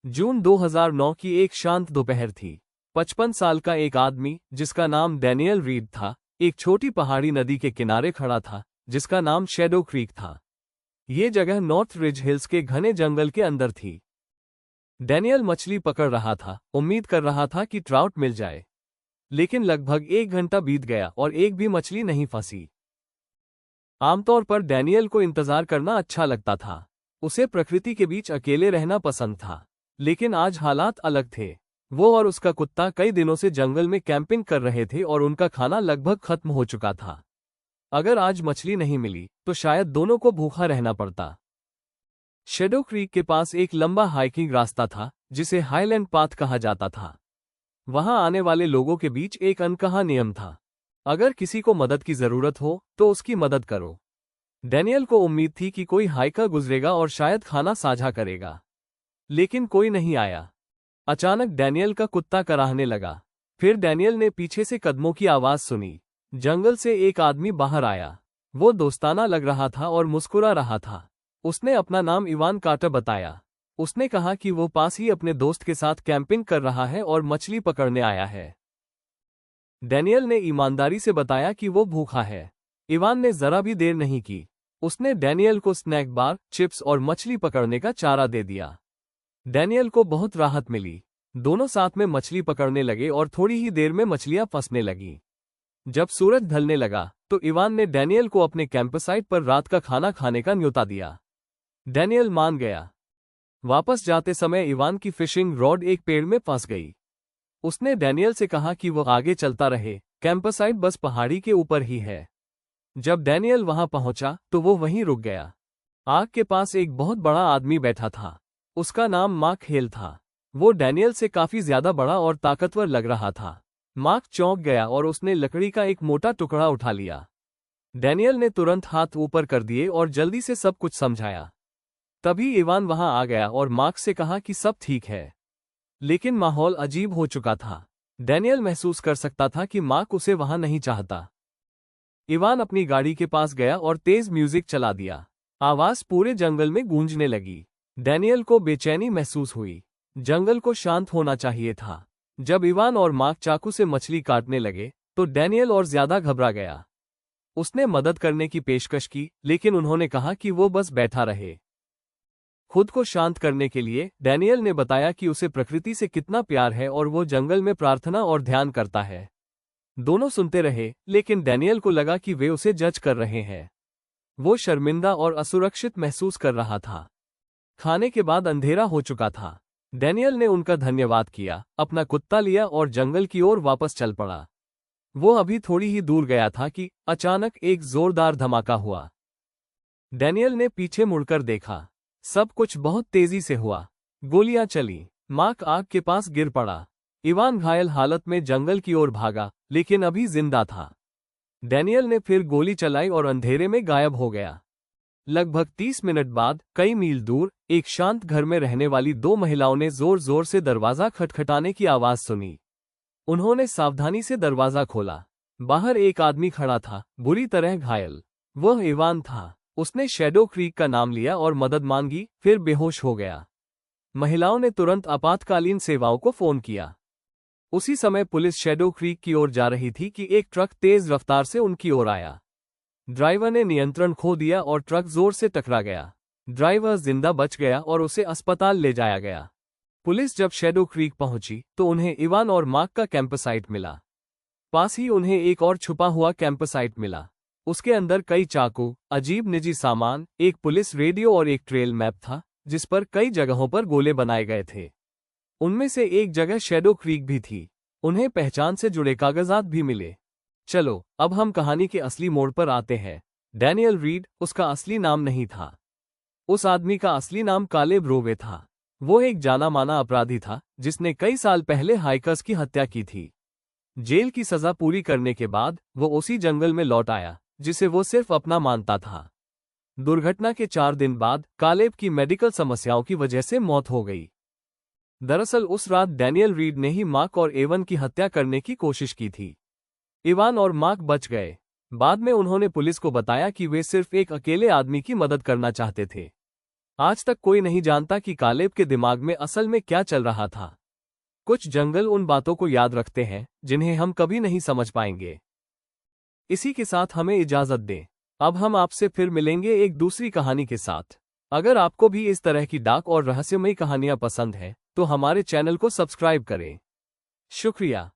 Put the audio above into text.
जून 2009 की एक शांत दोपहर थी। 55 साल का एक आदमी, जिसका नाम डैनियल रीड था, एक छोटी पहाड़ी नदी के किनारे खड़ा था, जिसका नाम शैडो क्रीक था। ये जगह नॉर्थ रिज हिल्स के घने जंगल के अंदर थी। डैनियल मछली पकड़ रहा था, उम्मीद कर रहा था कि ट्राउट मिल जाए। लेकिन लगभग 1 घंटा बीत गया और एक भी मछली नहीं फंसी। आमतौर पर डैनियल को इंतजार करना अच्छा लगता था। उसे प्रकृति के बीच अकेले रहना पसंद था। लेकिन आज हालात अलग थे। वो और उसका कुत्ता कई दिनों से जंगल में कैंपिंग कर रहे थे और उनका खाना लगभग खत्म हो चुका था। अगर आज मछली नहीं मिली तो शायद दोनों को भूखा रहना पड़ता। शैडो क्रीक के पास एक लंबा हाइकिंग रास्ता था, जिसे हाईलैंड पाथ कहा जाता था। वहां आने वाले लोगों के बीच एक अनकहा नियम था, अगर किसी को मदद की जरूरत हो तो उसकी मदद करो। डैनियल को उम्मीद थी कि कोई हाइकर गुजरेगा और शायद खाना साझा करेगा, लेकिन कोई नहीं आया। अचानक डैनियल का कुत्ता कराहने लगा। फिर डैनियल ने पीछे से कदमों की आवाज सुनी। जंगल से एक आदमी बाहर आया। वो दोस्ताना लग रहा था और मुस्कुरा रहा था। उसने अपना नाम इवान कार्टर बताया। उसने कहा कि वो पास ही अपने दोस्त के साथ कैंपिंग कर रहा है और मछली पकड़ने आया है। डैनियल ने ईमानदारी से बताया कि वो भूखा है। इवान ने जरा भी देर नहीं की। उसने डैनियल को स्नैक बार, चिप्स और मछली पकड़ने का चारा दे दिया। डैनियल को बहुत राहत मिली। दोनों साथ में मछली पकड़ने लगे और थोड़ी ही देर में मछलियां फंसने लगीं। जब सूरज ढलने लगा तो इवान ने डैनियल को अपने कैंपसाइट पर रात का खाना खाने का न्योता दिया। डैनियल मान गया। वापस जाते समय इवान की फिशिंग रॉड एक पेड़ में फंस गई। उसने डैनियल से कहा कि वो आगे चलता रहे, कैंपसाइट बस पहाड़ी के ऊपर ही है। जब डैनियल वहां पहुंचा तो वो वहीं रुक गया। आग के पास एक बहुत बड़ा आदमी बैठा था। उसका नाम मार्क हेल था। वो डैनियल से काफी ज्यादा बड़ा और ताकतवर लग रहा था। मार्क चौंक गया और उसने लकड़ी का एक मोटा टुकड़ा उठा लिया। डैनियल ने तुरंत हाथ ऊपर कर दिए और जल्दी से सब कुछ समझाया। तभी इवान वहां आ गया और मार्क से कहा कि सब ठीक है। लेकिन माहौल अजीब हो चुका था। डैनियल महसूस कर सकता था कि मार्क उसे वहां नहीं चाहता। इवान अपनी गाड़ी के पास गया और तेज म्यूजिक चला दिया। आवाज पूरे जंगल में गूंजने लगी। डैनियल को बेचैनी महसूस हुई। जंगल को शांत होना चाहिए था। जब इवान और मार्क चाकू से मछली काटने लगे तो डैनियल और ज्यादा घबरा गया। उसने मदद करने की पेशकश की, लेकिन उन्होंने कहा कि वो बस बैठा रहे। खुद को शांत करने के लिए डैनियल ने बताया कि उसे प्रकृति से कितना प्यार है और वो जंगल में प्रार्थना और ध्यान करता है। दोनों सुनते रहे, लेकिन डैनियल को लगा कि वे उसे जज कर रहे हैं। वो शर्मिंदा और असुरक्षित महसूस कर रहा था। खाने के बाद अंधेरा हो चुका था। डैनियल ने उनका धन्यवाद किया, अपना कुत्ता लिया और जंगल की ओर वापस चल पड़ा। वो अभी थोड़ी ही दूर गया था कि अचानक एक जोरदार धमाका हुआ। डैनियल ने पीछे मुड़कर देखा। सब कुछ बहुत तेजी से हुआ। गोलियां चली। मार्क आग के पास गिर पड़ा। इवान घायल हालत में जंगल की ओर भागा, लेकिन अभी जिंदा था। डैनियल ने फिर गोली चलाई और अंधेरे में गायब हो गया। लगभग 30 मिनट बाद कई मील दूर एक शांत घर में रहने वाली दो महिलाओं ने जोर जोर से दरवाजा खटखटाने की आवाज सुनी। उन्होंने सावधानी से दरवाजा खोला। बाहर एक आदमी खड़ा था, बुरी तरह घायल। वह इवान था। उसने शैडो क्रीक का नाम लिया और मदद मांगी, फिर बेहोश हो गया। महिलाओं ने तुरंत आपातकालीन सेवाओं को फोन किया। उसी समय पुलिस शैडो क्रीक की ओर जा रही थी कि एक ट्रक तेज रफ्तार से उनकी ओर आया। ड्राइवर ने नियंत्रण खो दिया और ट्रक जोर से टकरा गया। ड्राइवर जिंदा बच गया और उसे अस्पताल ले जाया गया। पुलिस जब शैडो क्रीक पहुंची तो उन्हें इवान और मार्क का कैंपसाइट मिला। पास ही उन्हें एक और छुपा हुआ कैंपसाइट मिला। उसके अंदर कई चाकू, अजीब निजी सामान, एक पुलिस रेडियो और एक ट्रेल मैप था, जिस पर कई जगहों पर गोले बनाए गए थे। उनमें से एक जगह शैडो क्रीक भी थी। उन्हें पहचान से जुड़े कागजात भी मिले। चलो अब हम कहानी के असली मोड़ पर आते हैं। डैनियल रीड उसका असली नाम नहीं था। उस आदमी का असली नाम कालेब रोवे था। वो एक जाना माना अपराधी था, जिसने कई साल पहले हाइकर्स की हत्या की थी। जेल की सजा पूरी करने के बाद वो उसी जंगल में लौट आया, जिसे वो सिर्फ अपना मानता था। दुर्घटना के 4 दिन बाद कालेब की मेडिकल समस्याओं की वजह से मौत हो गई। दरअसल उस रात डैनियल रीड ने ही मार्क और एवन की हत्या करने की कोशिश की थी। इवान और मार्क बच गए। बाद में उन्होंने पुलिस को बताया कि वे सिर्फ एक अकेले आदमी की मदद करना चाहते थे। आज तक कोई नहीं जानता कि कालेब के दिमाग में असल में क्या चल रहा था। कुछ जंगल उन बातों को याद रखते हैं जिन्हें हम कभी नहीं समझ पाएंगे। इसी के साथ हमें इजाजत दें। अब हम आपसे फिर मिलेंगे एक दूसरी कहानी के साथ। अगर आपको भी इस तरह की डार्क और रहस्यमयी कहानियां पसंद हैं, तो हमारे चैनल को सब्सक्राइब करें। शुक्रिया।